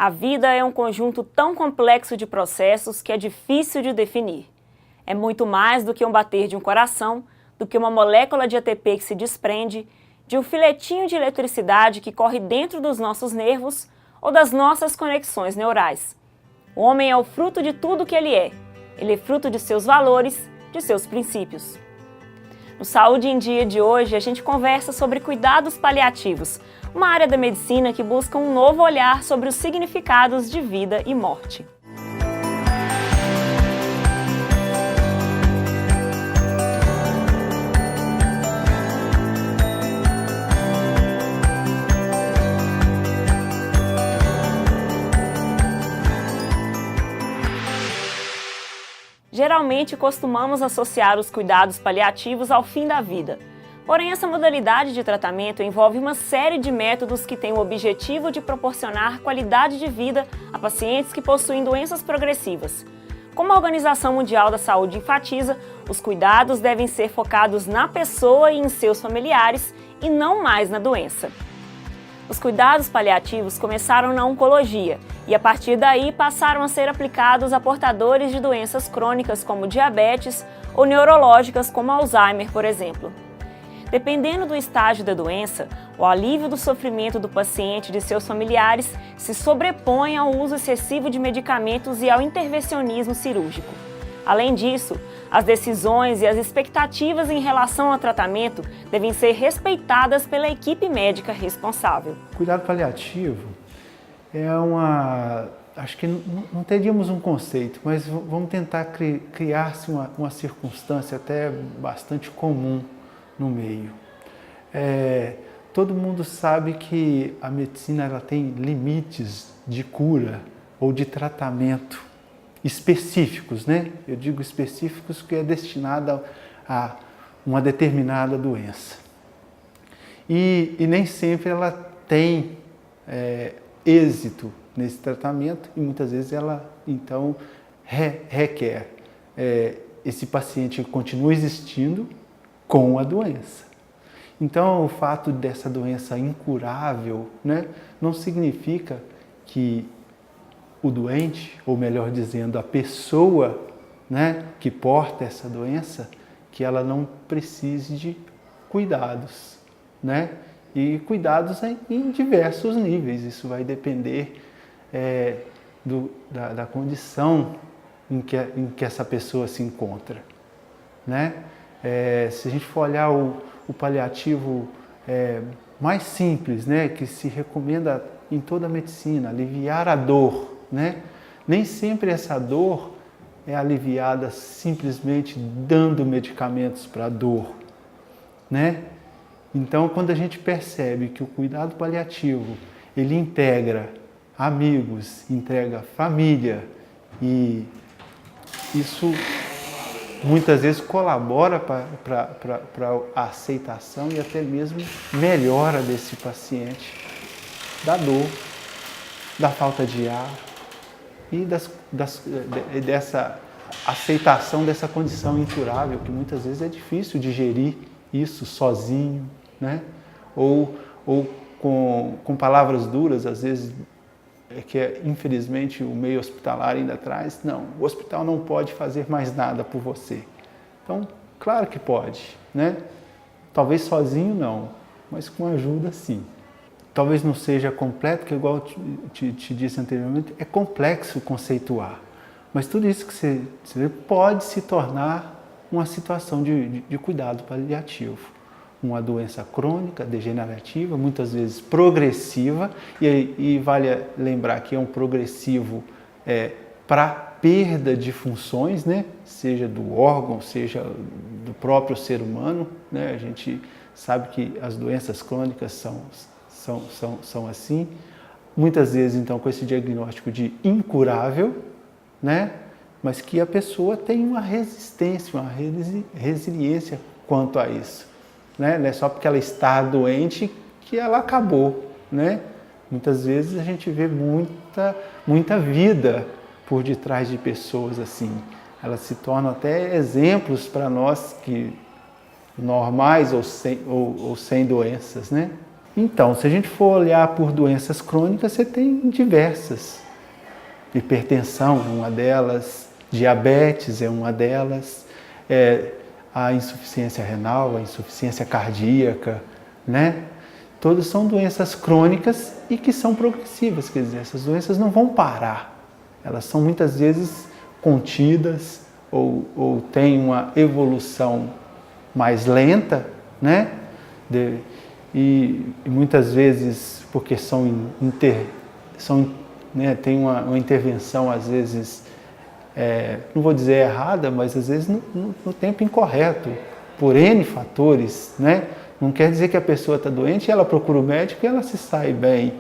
A vida é um conjunto tão complexo de processos que é difícil de definir. É muito mais do que um bater de um coração, do que uma molécula de ATP que se desprende, de um filetinho de eletricidade que corre dentro dos nossos nervos ou das nossas conexões neurais. O homem é o fruto de tudo que ele é. Ele é fruto de seus valores, de seus princípios. No Saúde em Dia de hoje, a gente conversa sobre cuidados paliativos, uma área da medicina que busca um novo olhar sobre os significados de vida e morte. Geralmente, costumamos associar os cuidados paliativos ao fim da vida. Porém, essa modalidade de tratamento envolve uma série de métodos que têm o objetivo de proporcionar qualidade de vida a pacientes que possuem doenças progressivas. Como a Organização Mundial da Saúde enfatiza, os cuidados devem ser focados na pessoa e em seus familiares e não mais na doença. Os cuidados paliativos começaram na oncologia e, a partir daí, passaram a ser aplicados a portadores de doenças crônicas como diabetes ou neurológicas como Alzheimer, por exemplo. Dependendo do estágio da doença, o alívio do sofrimento do paciente e de seus familiares se sobrepõe ao uso excessivo de medicamentos e ao intervencionismo cirúrgico. Além disso, as decisões e as expectativas em relação ao tratamento devem ser respeitadas pela equipe médica responsável. Cuidado paliativo acho que não teríamos um conceito, mas vamos tentar criar-se uma circunstância até bastante comum no meio. Todo mundo sabe que a medicina ela tem limites de cura ou de tratamento específicos, né? Eu digo específicos porque é destinado a uma determinada doença. E nem sempre ela tem êxito nesse tratamento e muitas vezes ela, então, requer esse paciente continue existindo com a doença. Então, o fato dessa doença incurável, né, não significa que o doente, ou melhor dizendo, a pessoa, né, que porta essa doença, que ela não precise de cuidados, né? E cuidados em diversos níveis. Isso vai depender da condição em que essa pessoa se encontra, né? Se a gente for olhar o paliativo mais simples, né, que se recomenda em toda a medicina, aliviar a dor, né? Nem sempre essa dor é aliviada simplesmente dando medicamentos para a dor, né? Então, quando a gente percebe que o cuidado paliativo ele integra amigos, integra família e isso muitas vezes colabora para a aceitação e até mesmo melhora desse paciente, da dor, da falta de ar e dessa aceitação dessa condição incurável, que muitas vezes é difícil digerir isso sozinho, né? Ou com palavras duras, às vezes, que infelizmente o meio hospitalar ainda traz, não, o hospital não pode fazer mais nada por você. Então, claro que pode, né? Talvez sozinho não, mas com ajuda sim. Talvez não seja completo, que igual eu te disse anteriormente, é complexo conceituar. Mas tudo isso que você vê pode se tornar uma situação de cuidado paliativo. Uma doença crônica, degenerativa, muitas vezes progressiva, e vale lembrar que é um progressivo para perda de funções, né? Seja do órgão, seja do próprio ser humano, né? A gente sabe que as doenças crônicas são assim, muitas vezes então com esse diagnóstico de incurável, né? Mas que a pessoa tem uma resistência, uma resiliência quanto a isso, né? Não é só porque ela está doente que ela acabou, né? Muitas vezes a gente vê muita vida por detrás de pessoas assim. Elas se tornam até exemplos para nós que normais ou sem doenças, né? Então, se a gente for olhar por doenças crônicas, você tem diversas. Hipertensão é uma delas, diabetes é uma delas, a insuficiência renal, a insuficiência cardíaca, né? Todas são doenças crônicas e que são progressivas, quer dizer, essas doenças não vão parar. Elas são muitas vezes contidas ou têm uma evolução mais lenta, né? E muitas vezes, porque né, tem uma intervenção, às vezes, não vou dizer errada, mas às vezes no tempo incorreto, por N fatores, né? Não quer dizer que a pessoa está doente e ela procura o médico e ela se sai bem.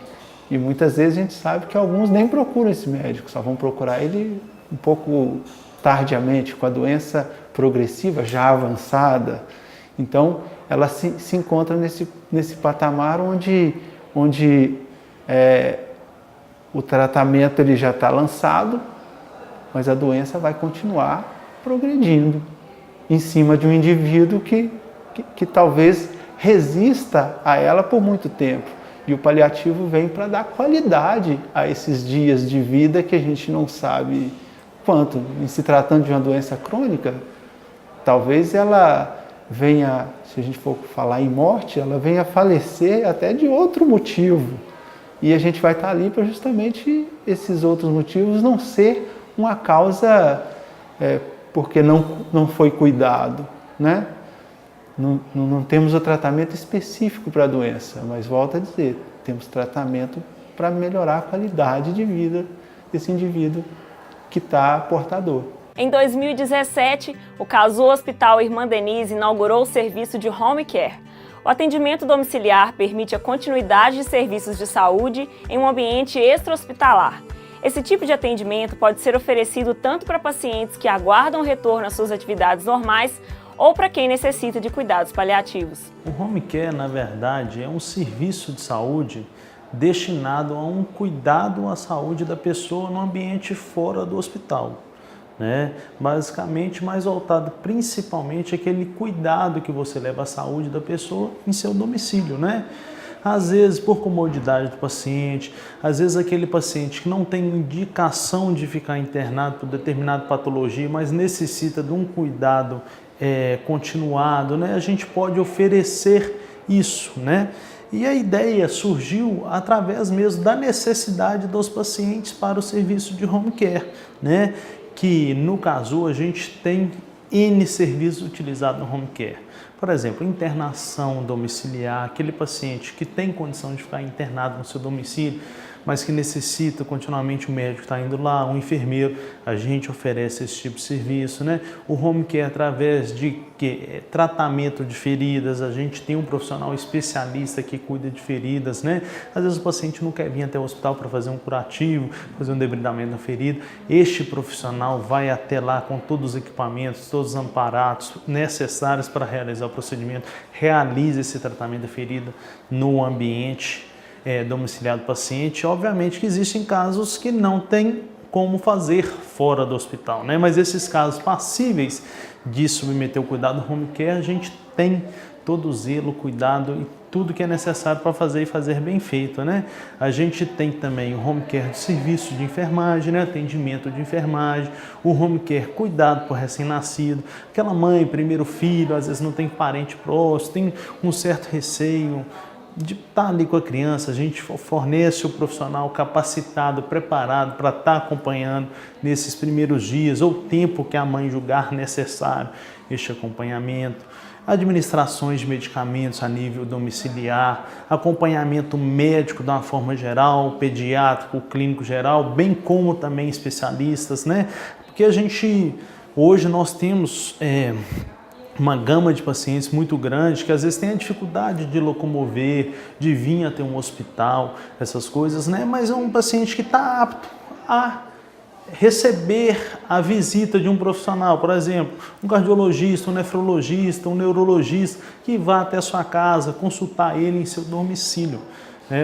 E muitas vezes a gente sabe que alguns nem procuram esse médico, só vão procurar ele um pouco tardiamente, com a doença progressiva já avançada. Então, ela se encontra nesse patamar onde o tratamento ele já está lançado, mas a doença vai continuar progredindo em cima de um indivíduo que talvez resista a ela por muito tempo. E o paliativo vem para dar qualidade a esses dias de vida que a gente não sabe quanto. Em se tratando de uma doença crônica, talvez ela venha, se a gente for falar em morte, ela venha a falecer até de outro motivo. E a gente vai estar ali para justamente esses outros motivos não ser uma causa porque não foi cuidado, né? Não temos o tratamento específico para a doença, mas volto a dizer, temos tratamento para melhorar a qualidade de vida desse indivíduo que está portador. Em 2017, o Casu Hospital Irmã Denise inaugurou o serviço de Home Care. O atendimento domiciliar permite a continuidade de serviços de saúde em um ambiente extra-hospitalar. Esse tipo de atendimento pode ser oferecido tanto para pacientes que aguardam o retorno às suas atividades normais ou para quem necessita de cuidados paliativos. O Home Care, na verdade, é um serviço de saúde destinado a um cuidado à saúde da pessoa no ambiente fora do hospital, né? Basicamente, mais voltado principalmente àquele cuidado que você leva à saúde da pessoa em seu domicílio, né? Às vezes por comodidade do paciente, às vezes aquele paciente que não tem indicação de ficar internado por determinada patologia, mas necessita de um cuidado continuado, né? A gente pode oferecer isso, né? E a ideia surgiu através mesmo da necessidade dos pacientes para o serviço de Home Care, né? Que no caso a gente tem N serviços utilizados no Home Care. Por exemplo, internação domiciliar, aquele paciente que tem condição de ficar internado no seu domicílio, mas que necessita continuamente o médico estar indo lá, um enfermeiro, a gente oferece esse tipo de serviço, né? O Home Care através de tratamento de feridas, a gente tem um profissional especialista que cuida de feridas, né? Às vezes o paciente não quer vir até o hospital para fazer um curativo, fazer um debridamento da ferida, este profissional vai até lá com todos os equipamentos, todos os amparatos necessários para realizar o procedimento, realiza esse tratamento da ferida no ambiente domiciliar do paciente. Obviamente que existem casos que não tem como fazer fora do hospital, né? Mas esses casos passíveis de submeter o cuidado do Home Care, a gente tem todo o zelo, cuidado e tudo que é necessário para fazer e fazer bem feito, né? A gente tem também o Home Care de serviço de enfermagem, né? Atendimento de enfermagem, o Home Care cuidado por recém-nascido, aquela mãe, primeiro filho, às vezes não tem parente próximo, tem um certo receio de estar ali com a criança, a gente fornece o profissional capacitado, preparado para estar acompanhando nesses primeiros dias ou tempo que a mãe julgar necessário este acompanhamento, administrações de medicamentos a nível domiciliar, acompanhamento médico de uma forma geral, pediátrico, clínico geral, bem como também especialistas, né? Porque hoje nós temos uma gama de pacientes muito grande que às vezes tem a dificuldade de locomover, de vir até um hospital, essas coisas, né? Mas é um paciente que está apto a receber a visita de um profissional, por exemplo, um cardiologista, um nefrologista, um neurologista, que vá até a sua casa consultar ele em seu domicílio.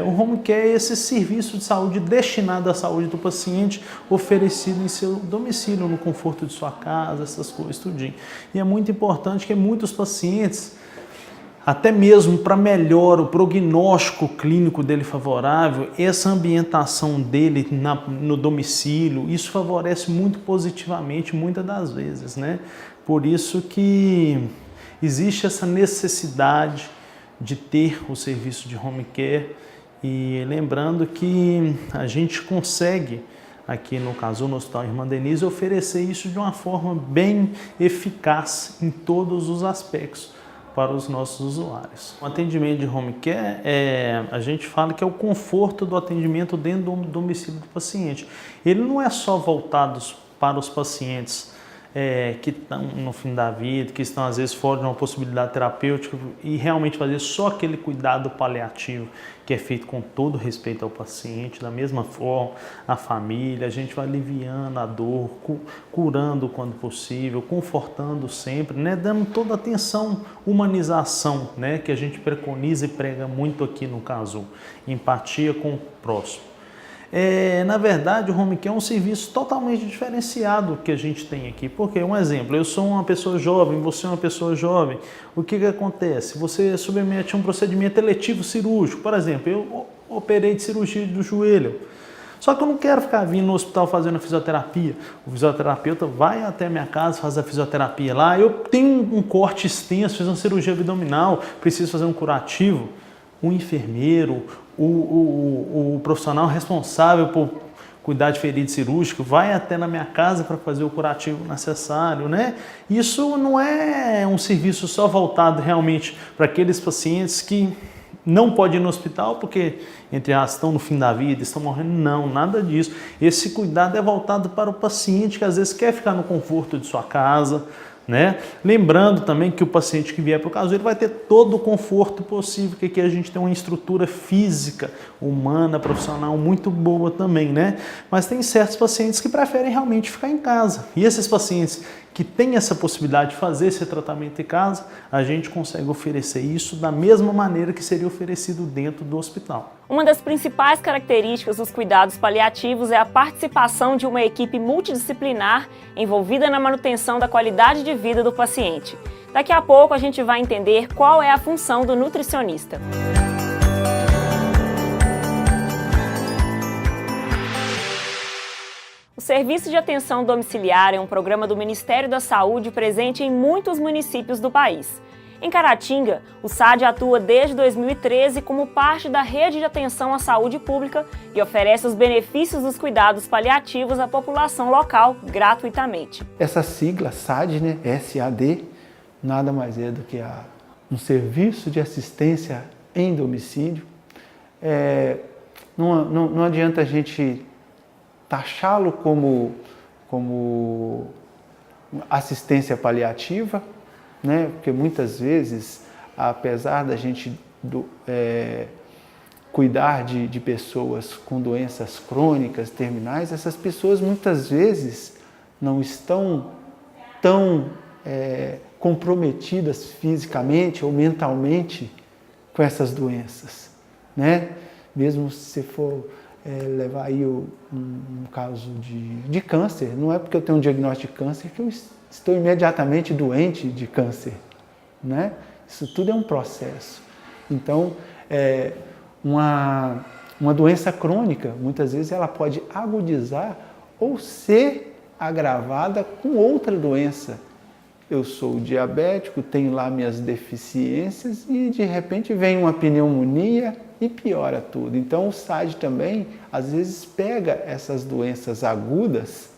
O Home Care é esse serviço de saúde destinado à saúde do paciente, oferecido em seu domicílio, no conforto de sua casa, essas coisas, tudinho. E é muito importante que muitos pacientes até mesmo para melhor o prognóstico clínico dele favorável, essa ambientação dele no domicílio, isso favorece muito positivamente muitas das vezes, né? Por isso que existe essa necessidade de ter o serviço de home care, e lembrando que a gente consegue, aqui no caso no Hospital Irmã Denise, oferecer isso de uma forma bem eficaz em todos os aspectos para os nossos usuários. O atendimento de home care, a gente fala que é o conforto do atendimento dentro do domicílio do paciente. Ele não é só voltado para os pacientes que estão no fim da vida, que estão às vezes fora de uma possibilidade terapêutica, e realmente fazer só aquele cuidado paliativo que é feito com todo respeito ao paciente, da mesma forma a família, a gente vai aliviando a dor, curando quando possível, confortando sempre, né, dando toda a atenção, humanização, né, que a gente preconiza e prega muito aqui no caso, empatia com o próximo. Na verdade, o home care é um serviço totalmente diferenciado que a gente tem aqui. Porque, um exemplo, eu sou uma pessoa jovem, você é uma pessoa jovem, o que acontece? Você submete a um procedimento eletivo cirúrgico, por exemplo, eu operei de cirurgia do joelho, só que eu não quero ficar vindo no hospital fazendo a fisioterapia. O fisioterapeuta vai até a minha casa, faz a fisioterapia lá, eu tenho um corte extenso, fiz uma cirurgia abdominal, preciso fazer um curativo. O enfermeiro, o profissional responsável por cuidar de ferido cirúrgico vai até na minha casa para fazer o curativo necessário, né? Isso não é um serviço só voltado realmente para aqueles pacientes que não podem ir no hospital porque, entre aspas, estão no fim da vida, estão morrendo. Não, nada disso. Esse cuidado é voltado para o paciente que às vezes quer ficar no conforto de sua casa, né? Lembrando também que o paciente que vier para o caso, ele vai ter todo o conforto possível, que aqui a gente tem uma estrutura física, humana, profissional muito boa também, né? Mas tem certos pacientes que preferem realmente ficar em casa. E esses pacientes que têm essa possibilidade de fazer esse tratamento em casa, a gente consegue oferecer isso da mesma maneira que seria oferecido dentro do hospital. Uma das principais características dos cuidados paliativos é a participação de uma equipe multidisciplinar envolvida na manutenção da qualidade de vida do paciente. Daqui a pouco a gente vai entender qual é a função do nutricionista. O Serviço de Atenção Domiciliar é um programa do Ministério da Saúde presente em muitos municípios do país. Em Caratinga, o SAD atua desde 2013 como parte da rede de atenção à saúde pública e oferece os benefícios dos cuidados paliativos à população local gratuitamente. Essa sigla SAD, né, SAD, nada mais é do que um serviço de assistência em domicílio. Não adianta a gente taxá-lo como assistência paliativa, né? Porque muitas vezes, apesar da gente cuidar de pessoas com doenças crônicas, terminais, essas pessoas muitas vezes não estão tão comprometidas fisicamente ou mentalmente com essas doenças, né? Mesmo se você for levar aí um caso de câncer, não é porque eu tenho um diagnóstico de câncer que eu estou imediatamente doente de câncer, né? Isso tudo é um processo. Então, uma doença crônica, muitas vezes ela pode agudizar ou ser agravada com outra doença. Eu sou diabético, tenho lá minhas deficiências e de repente vem uma pneumonia e piora tudo. Então o SAD também, às vezes, pega essas doenças agudas,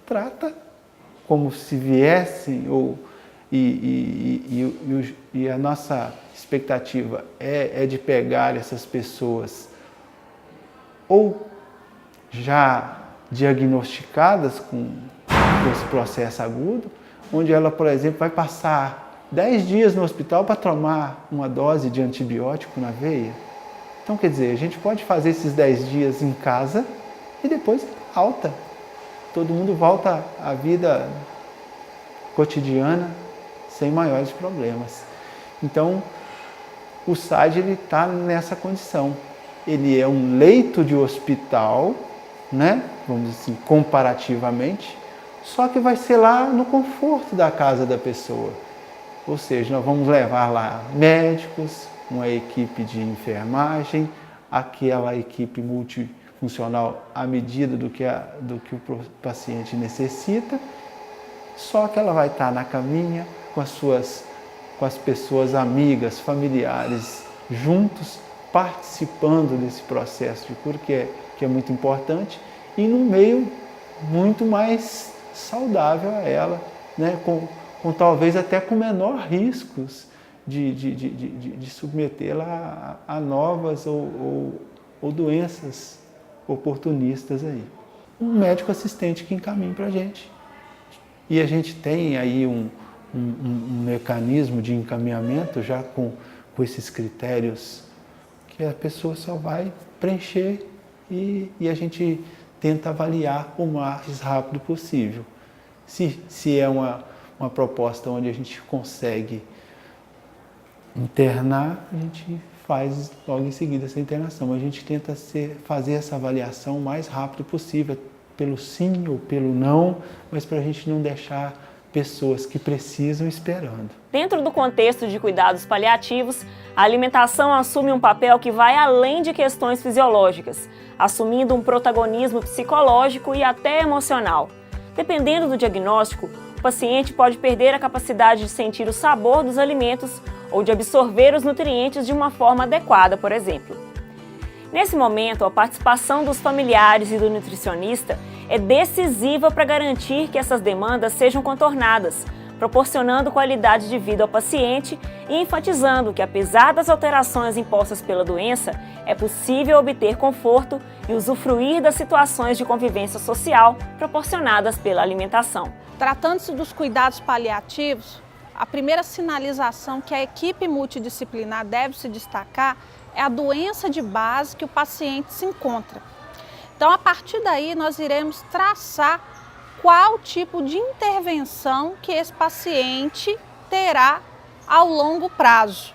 trata como se viessem, e a nossa expectativa é de pegar essas pessoas ou já diagnosticadas com esse processo agudo, onde ela, por exemplo, vai passar 10 dias no hospital para tomar uma dose de antibiótico na veia. Então, quer dizer, a gente pode fazer esses 10 dias em casa e depois alta. Todo mundo volta à vida cotidiana sem maiores problemas. Então, o SAD está nessa condição. Ele é um leito de hospital, né? Vamos dizer assim, comparativamente, só que vai ser lá no conforto da casa da pessoa. Ou seja, nós vamos levar lá médicos, uma equipe de enfermagem, aquela equipe multifuncional à medida do que o paciente necessita, só que ela vai estar na caminha com as pessoas amigas, familiares, juntos, participando desse processo de cura, que é muito importante, e num meio muito mais saudável a ela, né? com talvez até com menor riscos de submetê-la a novas ou doenças oportunistas aí. Um médico assistente que encaminha para a gente. E a gente tem aí um mecanismo de encaminhamento já com esses critérios que a pessoa só vai preencher e a gente tenta avaliar o mais rápido possível. Se é uma proposta onde a gente consegue internar, a gente faz logo em seguida essa internação. A gente tenta fazer essa avaliação o mais rápido possível, pelo sim ou pelo não, mas para a gente não deixar pessoas que precisam esperando. Dentro do contexto de cuidados paliativos, a alimentação assume um papel que vai além de questões fisiológicas, assumindo um protagonismo psicológico e até emocional. Dependendo do diagnóstico, o paciente pode perder a capacidade de sentir o sabor dos alimentos ou de absorver os nutrientes de uma forma adequada, por exemplo. Nesse momento, a participação dos familiares e do nutricionista é decisiva para garantir que essas demandas sejam contornadas, proporcionando qualidade de vida ao paciente e enfatizando que, apesar das alterações impostas pela doença, é possível obter conforto e usufruir das situações de convivência social proporcionadas pela alimentação. Tratando-se dos cuidados paliativos, a primeira sinalização que a equipe multidisciplinar deve se destacar é a doença de base que o paciente se encontra. Então, a partir daí, nós iremos traçar qual tipo de intervenção que esse paciente terá ao longo prazo.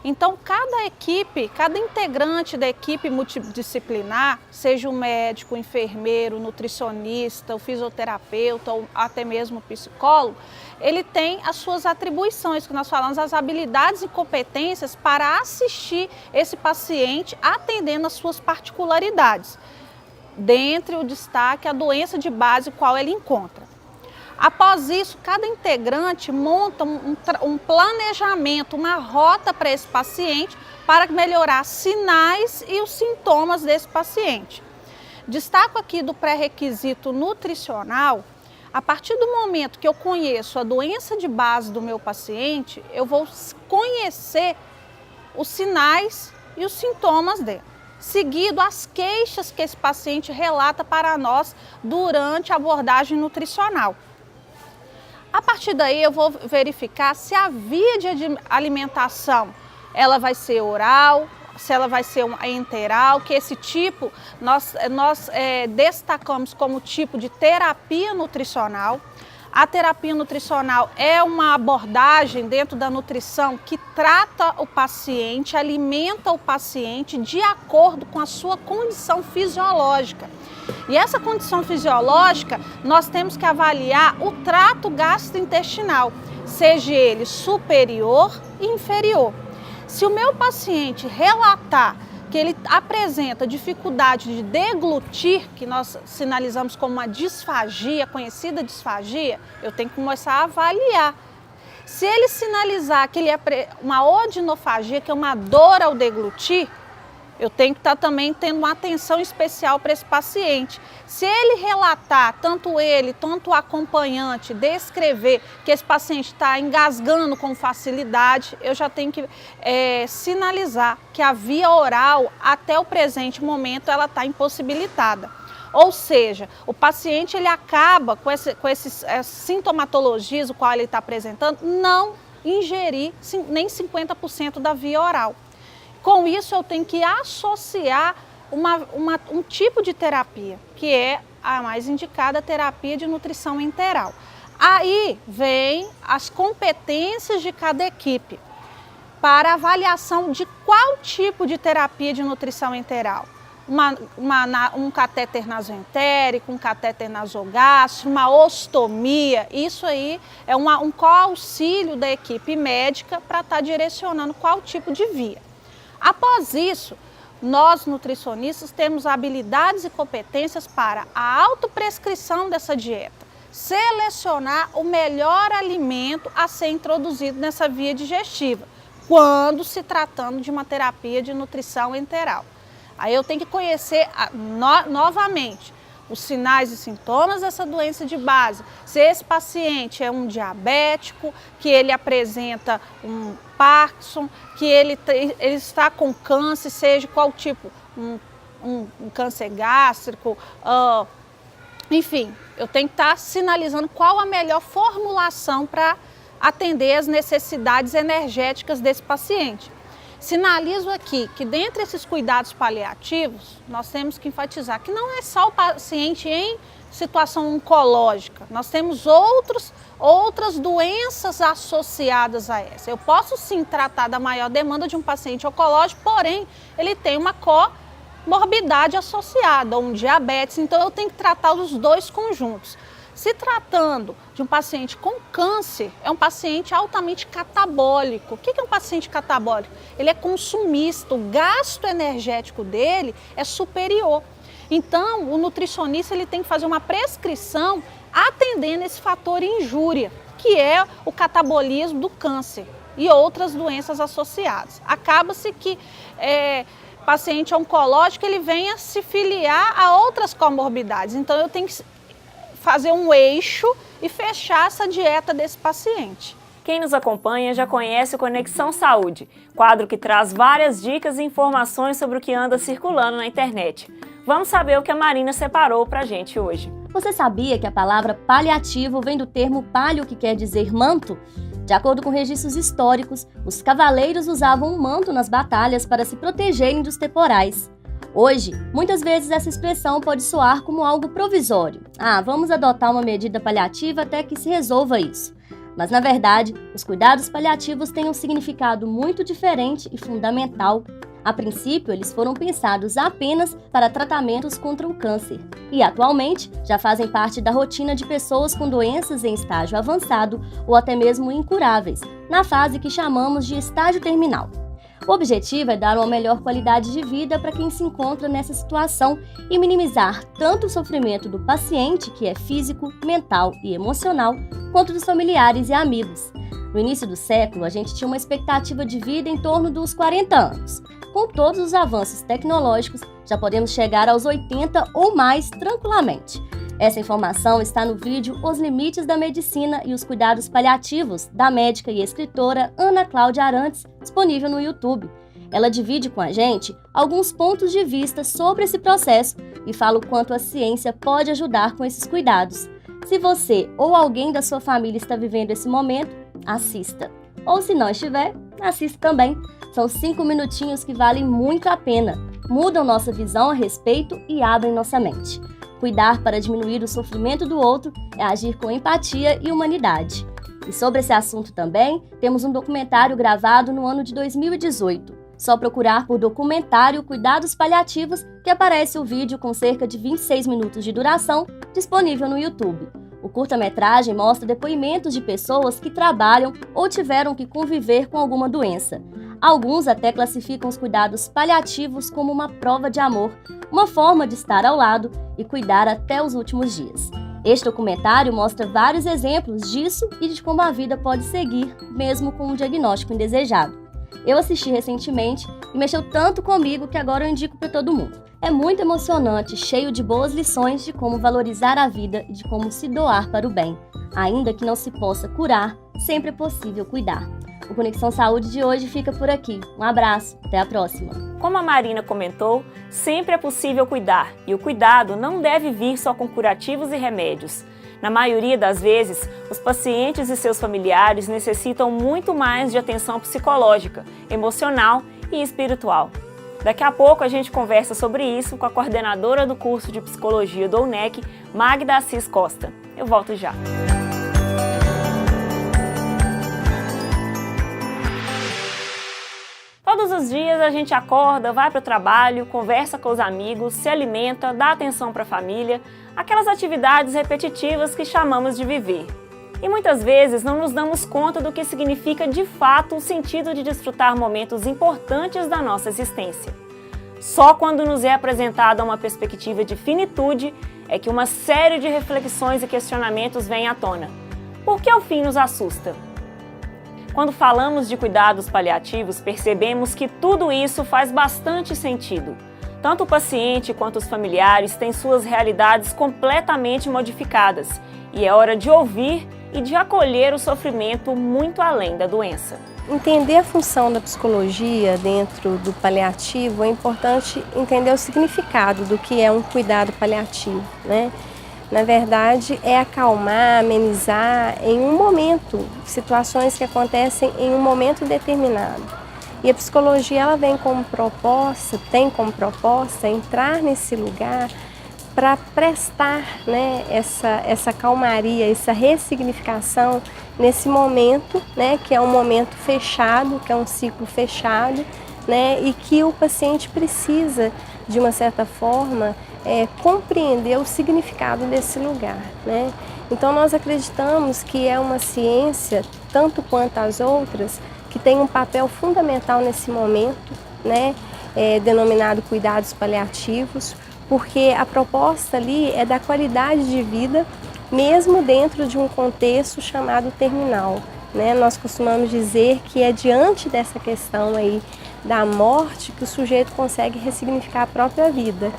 Então, cada integrante da equipe multidisciplinar, seja o médico, o enfermeiro, o nutricionista, o fisioterapeuta ou até mesmo o psicólogo, ele tem as suas atribuições, que nós falamos, as habilidades e competências para assistir esse paciente atendendo às suas particularidades. Dentre o destaque, a doença de base qual ele encontra. Após isso, cada integrante monta um planejamento, uma rota para esse paciente para melhorar sinais e os sintomas desse paciente. Destaco aqui do pré-requisito nutricional. A partir do momento que eu conheço a doença de base do meu paciente, eu vou conhecer os sinais e os sintomas dele. Seguido as queixas que esse paciente relata para nós durante a abordagem nutricional. A partir daí eu vou verificar se a via de alimentação ela vai ser oral, se ela vai ser enteral, que esse tipo nós destacamos como tipo de terapia nutricional. A terapia nutricional é uma abordagem dentro da nutrição que trata o paciente, alimenta o paciente de acordo com a sua condição fisiológica. E essa condição fisiológica, nós temos que avaliar o trato gastrointestinal, seja ele superior e inferior. Se o meu paciente relatar que ele apresenta dificuldade de deglutir, que nós sinalizamos como uma disfagia, conhecida disfagia, eu tenho que começar a avaliar. Se ele sinalizar que ele é uma odinofagia, que é uma dor ao deglutir, eu tenho que estar também tendo uma atenção especial para esse paciente. Se ele relatar, tanto ele, tanto o acompanhante, descrever que esse paciente está engasgando com facilidade, eu já tenho que sinalizar que a via oral, até o presente momento, ela está impossibilitada. Ou seja, o paciente ele acaba com esses sintomatologias, o qual ele está apresentando, não ingerir nem 50% da via oral. Com isso, eu tenho que associar um tipo de terapia, que é a mais indicada, a terapia de nutrição enteral. Aí vem as competências de cada equipe para avaliação de qual tipo de terapia de nutrição enteral. um catéter nasoentérico, um catéter nasogástrico, uma ostomia. Isso aí é um co-auxílio da equipe médica para estar direcionando qual tipo de via. Após isso, nós nutricionistas temos habilidades e competências para a autoprescrição dessa dieta, selecionar o melhor alimento a ser introduzido nessa via digestiva, quando se tratando de uma terapia de nutrição enteral. Aí eu tenho que conhecer novamente os sinais e sintomas dessa doença de base. Se esse paciente é um diabético, que ele apresenta um Parkinson, que ele está com câncer, seja qual tipo, um câncer gástrico, enfim, eu tenho que estar sinalizando qual a melhor formulação para atender as necessidades energéticas desse paciente. Sinalizo aqui que dentre esses cuidados paliativos, nós temos que enfatizar que não é só o paciente em situação oncológica, nós temos outras doenças associadas a essa. Eu posso sim tratar da maior demanda de um paciente oncológico, porém ele tem uma comorbidade associada, ou um diabetes, então eu tenho que tratar os dois conjuntos. Se tratando de um paciente com câncer, é um paciente altamente catabólico. O que é um paciente catabólico? Ele é consumista, o gasto energético dele é superior. Então, o nutricionista ele tem que fazer uma prescrição atendendo esse fator injúria, que é o catabolismo do câncer e outras doenças associadas. Acaba-se que paciente oncológico ele venha se filiar a outras comorbidades. Então, eu tenho que fazer um eixo e fechar essa dieta desse paciente. Quem nos acompanha já conhece o Conexão Saúde, quadro que traz várias dicas e informações sobre o que anda circulando na internet. Vamos saber o que a Marina separou pra gente hoje. Você sabia que a palavra paliativo vem do termo palio, que quer dizer manto? De acordo com registros históricos, os cavaleiros usavam um manto nas batalhas para se protegerem dos temporais. Hoje, muitas vezes essa expressão pode soar como algo provisório. Vamos adotar uma medida paliativa até que se resolva isso. Mas, na verdade, os cuidados paliativos têm um significado muito diferente e fundamental. A princípio, eles foram pensados apenas para tratamentos contra o câncer e, atualmente, já fazem parte da rotina de pessoas com doenças em estágio avançado ou até mesmo incuráveis, na fase que chamamos de estágio terminal. O objetivo é dar uma melhor qualidade de vida para quem se encontra nessa situação e minimizar tanto o sofrimento do paciente, que é físico, mental e emocional, quanto dos familiares e amigos. No início do século, a gente tinha uma expectativa de vida em torno dos 40 anos. Com todos os avanços tecnológicos, já podemos chegar aos 80 ou mais tranquilamente. Essa informação está no vídeo Os Limites da Medicina e os Cuidados Paliativos, da médica e escritora Ana Cláudia Arantes, disponível no YouTube. Ela divide com a gente alguns pontos de vista sobre esse processo e fala o quanto a ciência pode ajudar com esses cuidados. Se você ou alguém da sua família está vivendo esse momento, assista. Ou se não estiver, assista também. São 5 minutinhos que valem muito a pena, mudam nossa visão a respeito e abrem nossa mente. Cuidar para diminuir o sofrimento do outro é agir com empatia e humanidade. E sobre esse assunto também, temos um documentário gravado no ano de 2018. Só procurar por documentário Cuidados Paliativos que aparece o vídeo com cerca de 26 minutos de duração, disponível no YouTube. O curta-metragem mostra depoimentos de pessoas que trabalham ou tiveram que conviver com alguma doença. Alguns até classificam os cuidados paliativos como uma prova de amor, uma forma de estar ao lado e cuidar até os últimos dias. Este documentário mostra vários exemplos disso e de como a vida pode seguir, mesmo com um diagnóstico indesejado. Eu assisti recentemente e mexeu tanto comigo que agora eu indico para todo mundo. É muito emocionante, cheio de boas lições de como valorizar a vida e de como se doar para o bem. Ainda que não se possa curar, sempre é possível cuidar. O Conexão Saúde de hoje fica por aqui. Um abraço, até a próxima. Como a Marina comentou, sempre é possível cuidar e o cuidado não deve vir só com curativos e remédios. Na maioria das vezes, os pacientes e seus familiares necessitam muito mais de atenção psicológica, emocional e espiritual. Daqui a pouco a gente conversa sobre isso com a coordenadora do curso de Psicologia do UNEC, Magda Assis Costa. Eu volto já. Todos Todos os dias a gente acorda, vai para o trabalho, conversa com os amigos, se alimenta, dá atenção para a família, aquelas atividades repetitivas que chamamos de viver. E muitas vezes não nos damos conta do que significa de fato o sentido de desfrutar momentos importantes da nossa existência. Só quando nos é apresentada uma perspectiva de finitude é que uma série de reflexões e questionamentos vem à tona. Por que o fim nos assusta? Quando falamos de cuidados paliativos, percebemos que tudo isso faz bastante sentido. Tanto o paciente quanto os familiares têm suas realidades completamente modificadas e é hora de ouvir e de acolher o sofrimento muito além da doença. Entender a função da psicologia dentro do paliativo é importante entender o significado do que é um cuidado paliativo, né? Na verdade, é acalmar, amenizar em um momento, situações que acontecem em um momento determinado. E a psicologia ela tem como proposta entrar nesse lugar para prestar, né, essa calmaria, essa ressignificação nesse momento, né, que é um momento fechado, que é um ciclo fechado, né, e que o paciente precisa, de uma certa forma, compreender o significado desse lugar, né? Então nós acreditamos que é uma ciência, tanto quanto as outras, que tem um papel fundamental nesse momento, né? Denominado cuidados paliativos, porque a proposta ali é da qualidade de vida, mesmo dentro de um contexto chamado terminal, né? Nós costumamos dizer que é diante dessa questão aí da morte que o sujeito consegue ressignificar a própria vida.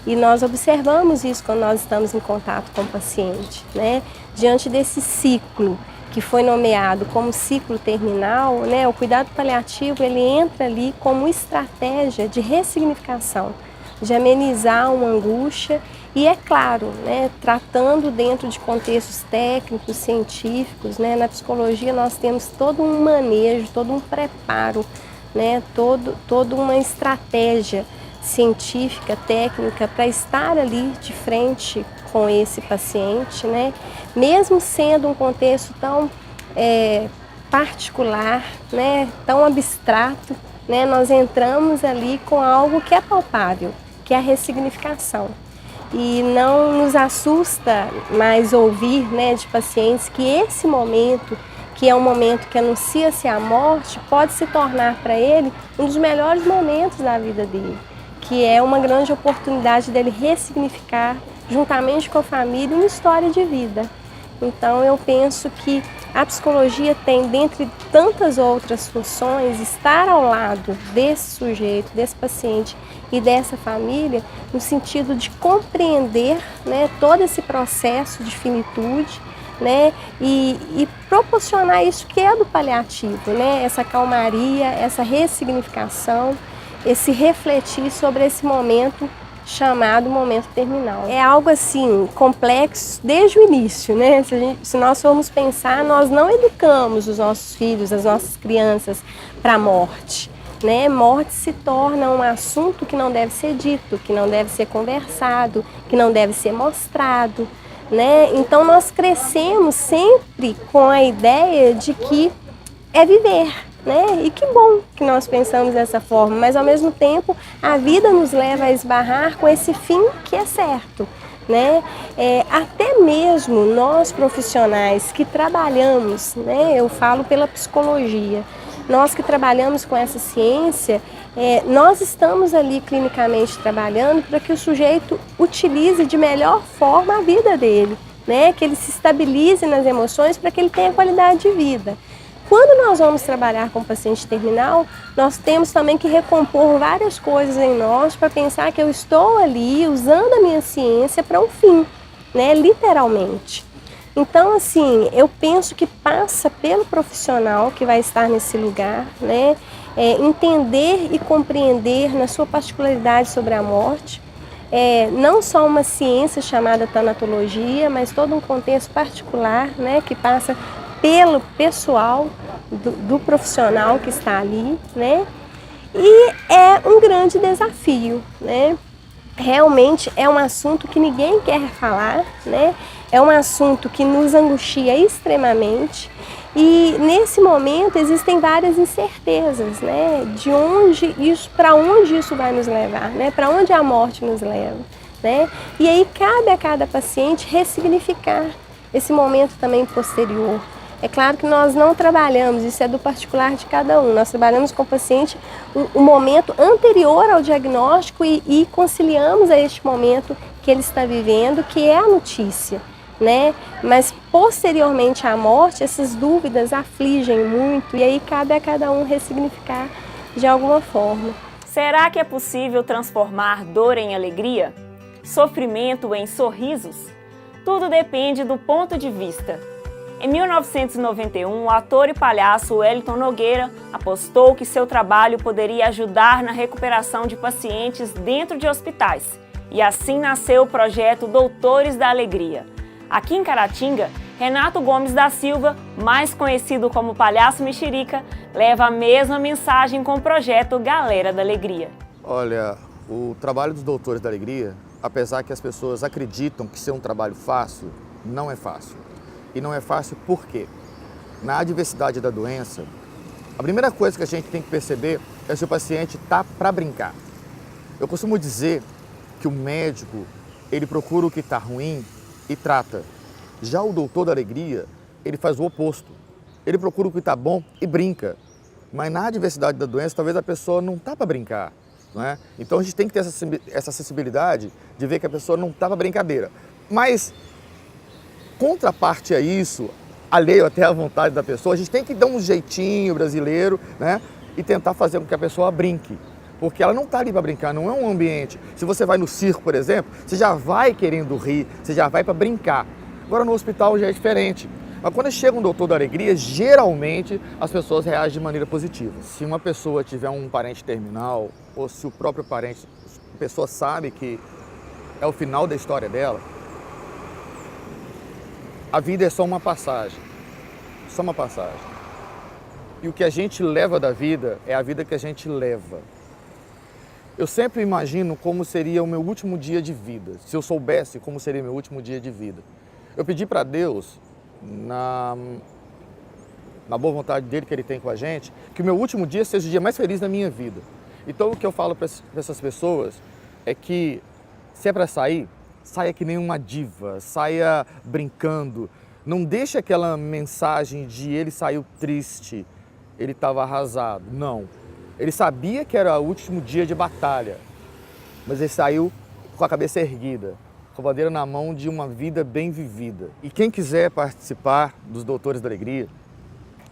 E nós observamos isso quando nós estamos em contato com o paciente, né? Diante desse ciclo que foi nomeado como ciclo terminal, né? O cuidado paliativo ele entra ali como estratégia de ressignificação, de amenizar uma angústia e, é claro, né, tratando dentro de contextos técnicos, científicos, né? Na psicologia nós temos todo um manejo, todo um preparo, né? Toda uma estratégia científica, técnica, para estar ali de frente com esse paciente, né? Mesmo sendo um contexto tão particular, né? Tão abstrato, né? Nós entramos ali com algo que é palpável, que é a ressignificação. E não nos assusta mais ouvir, né, de pacientes que esse momento, que é um momento que anuncia-se a morte, pode se tornar para ele um dos melhores momentos da vida dele, que é uma grande oportunidade dele ressignificar, juntamente com a família, uma história de vida. Então eu penso que a psicologia tem, dentre tantas outras funções, estar ao lado desse sujeito, desse paciente e dessa família, no sentido de compreender, né, todo esse processo de finitude, né, e proporcionar isso que é do paliativo, né, essa calmaria, essa ressignificação, esse refletir sobre esse momento chamado momento terminal. É algo assim complexo desde o início, né? Se nós formos pensar, nós não educamos os nossos filhos, as nossas crianças para a morte, né? Morte se torna um assunto que não deve ser dito, que não deve ser conversado, que não deve ser mostrado, né? Então nós crescemos sempre com a ideia de que é viver, né? E que bom que nós pensamos dessa forma, mas ao mesmo tempo a vida nos leva a esbarrar com esse fim que é certo, né? Até mesmo nós profissionais que trabalhamos, né? Eu falo pela psicologia, nós que trabalhamos com essa ciência, nós estamos ali clinicamente trabalhando para que o sujeito utilize de melhor forma a vida dele, né? Que ele se estabilize nas emoções para que ele tenha qualidade de vida. Quando nós vamos trabalhar com paciente terminal, nós temos também que recompor várias coisas em nós para pensar que eu estou ali usando a minha ciência para um fim, né? Literalmente. Então, assim, eu penso que passa pelo profissional que vai estar nesse lugar, né? Entender e compreender na sua particularidade sobre a morte, não só uma ciência chamada tanatologia, mas todo um contexto particular, né? Que passa pelo pessoal do profissional que está ali, né? E é um grande desafio, né? Realmente é um assunto que ninguém quer falar, né? É um assunto que nos angustia extremamente E nesse momento existem várias incertezas, né? De onde isso, para onde isso vai nos levar, né? Para onde a morte nos leva, né? E aí cabe a cada paciente ressignificar esse momento também posterior. É claro que nós não trabalhamos, isso é do particular de cada um, nós trabalhamos com o paciente um momento anterior ao diagnóstico e conciliamos a este momento que ele está vivendo, que é a notícia, né? Mas posteriormente à morte, essas dúvidas afligem muito e aí cabe a cada um ressignificar de alguma forma. Será que é possível transformar dor em alegria? Sofrimento em sorrisos? Tudo depende do ponto de vista. Em 1991, o ator e palhaço Wellington Nogueira apostou que seu trabalho poderia ajudar na recuperação de pacientes dentro de hospitais. E assim nasceu o projeto Doutores da Alegria. Aqui em Caratinga, Renato Gomes da Silva, mais conhecido como Palhaço Mexerica, leva a mesma mensagem com o projeto Galera da Alegria. Olha, o trabalho dos Doutores da Alegria, apesar que as pessoas acreditam que ser um trabalho fácil, não é fácil. E não é fácil por quê? Na adversidade da doença, a primeira coisa que a gente tem que perceber é se o paciente está para brincar. Eu costumo dizer que o médico, ele procura o que está ruim e trata. Já o doutor da alegria, ele faz o oposto. Ele procura o que está bom e brinca. Mas na adversidade da doença, talvez a pessoa não está para brincar. Não é? Então a gente tem que ter essa sensibilidade de ver que a pessoa não está para brincadeira. Mas, contraparte a isso, alheio até à vontade da pessoa, a gente tem que dar um jeitinho brasileiro, né? E tentar fazer com que a pessoa brinque. Porque ela não está ali para brincar, não é um ambiente. Se você vai no circo, por exemplo, você já vai querendo rir, você já vai para brincar. Agora no hospital já é diferente. Mas quando chega um doutor da alegria, geralmente as pessoas reagem de maneira positiva. Se uma pessoa tiver um parente terminal, ou se o próprio parente, a pessoa sabe que é o final da história dela, a vida é só uma passagem, só uma passagem. E o que a gente leva da vida é a vida que a gente leva. Eu sempre imagino como seria o meu último dia de vida, se eu soubesse como seria o meu último dia de vida. Eu pedi para Deus, na boa vontade dele que ele tem com a gente, que o meu último dia seja o dia mais feliz da minha vida. Então o que eu falo para essas pessoas é que se é para sair, saia que nem uma diva, saia brincando. Não deixe aquela mensagem de ele saiu triste, ele estava arrasado. Não. Ele sabia que era o último dia de batalha, mas ele saiu com a cabeça erguida, com a bandeira na mão de uma vida bem vivida. E quem quiser participar dos Doutores da Alegria,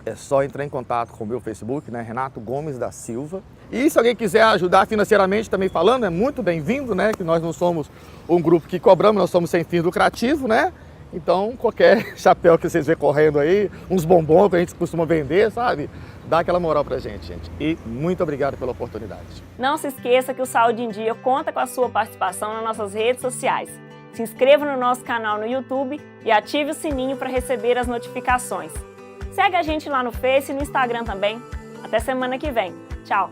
é só entrar em contato com o meu Facebook, né? Renato Gomes da Silva. E se alguém quiser ajudar financeiramente também falando, é muito bem-vindo, né? Que nós não somos um grupo que cobramos, nós somos sem fins lucrativos, né? Então, qualquer chapéu que vocês vê correndo aí, uns bombons que a gente costuma vender, sabe? Dá aquela moral pra gente. E muito obrigado pela oportunidade. Não se esqueça que o Saúde em Dia conta com a sua participação nas nossas redes sociais. Se inscreva no nosso canal no YouTube e ative o sininho para receber as notificações. Segue a gente lá no Face e no Instagram também. Até semana que vem. Tchau!